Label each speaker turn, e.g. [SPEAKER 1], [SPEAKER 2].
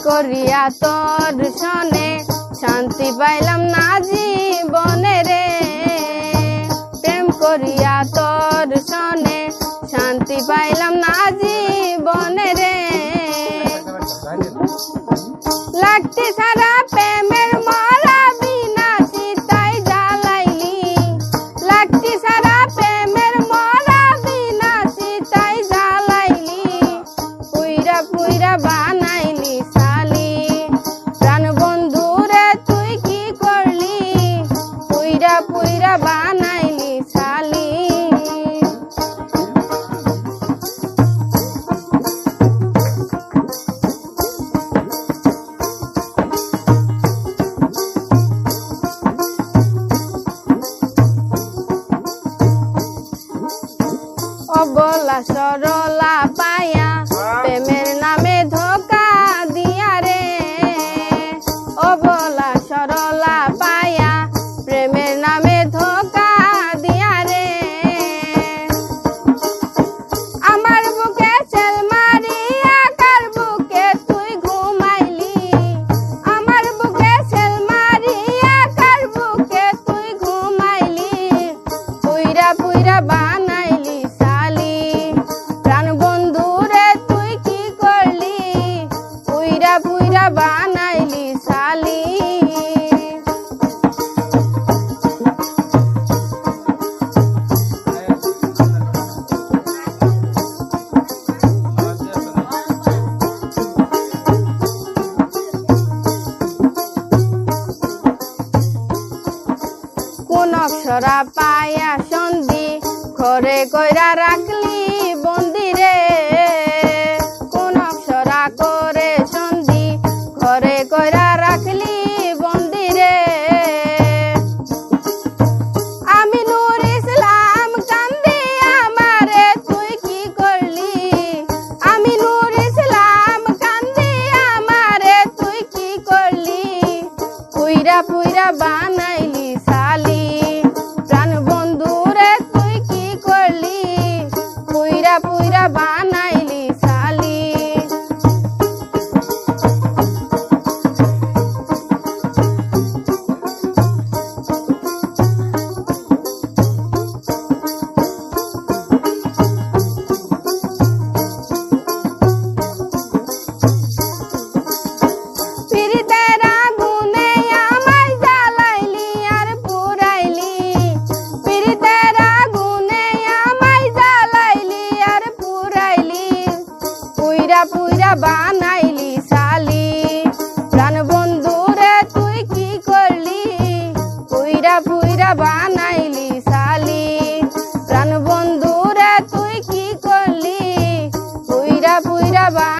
[SPEAKER 1] করিয়া তোর সনে শান্তি পাইলাম না জীবনে রে। প্রেম করিয়া তোর সনে শান্তি পাইলাম না জীবনে রে। লাগতে সারা প্রেমের মরা বিনা চিতাই জ্বালাইলি। লাগতে সারা প্রেমের মরা বিনা চিতাই জ্বালাইলি। পুইরা পুইরা বানাইলি সালি। প্রাণ বন্ধু রে তুই কি করলি? পুইরা পুইরা বানাইলি সালি। অবলা সরলা পায়া প্রেমের নামে ধোকা দিয়া রে। অবলা সরলা পায়া প্রেমের নামে ধোকা দিয়া রে। আমার বুকে চেল মারিয়া কার বুকে তুই ঘুমাইলি। আমার বুকে চেল মারিয়া কার বুকে তুই ঘুমাইলি। পুইরা পুইরা বানাইলি সালি। প্রাণ বন্ধু রে তুই কি করলি? পুইরা পুইরা বানাইলি সালি। কোন অক্ষরা পায়া সন্ধি ঘরে কইরা রাখলি বন্দি রে। কোন অক্ষরা করে সন্ধি ঘরে কইরা রাখলি বন্দি রে। আমি নূর ইসলাম কান্দি আমারে তুই কি করলি? আমি নূর ইসলাম কান্দি আমারে তুই কি করলি? পুইরা পুইরা বানাইলি সালি। প্রাণ বন্ধু রে তুই কি করলি? পুইরা পুইরা বানাইলি সালি। পিরিতের আগুনে আমায় জ্বালাইলি আর পুরাইলি। পিরিতের আগুনে আমায় জ্বালাইলি আর পুরাইলি। পুইরা পুইরা বানাইলি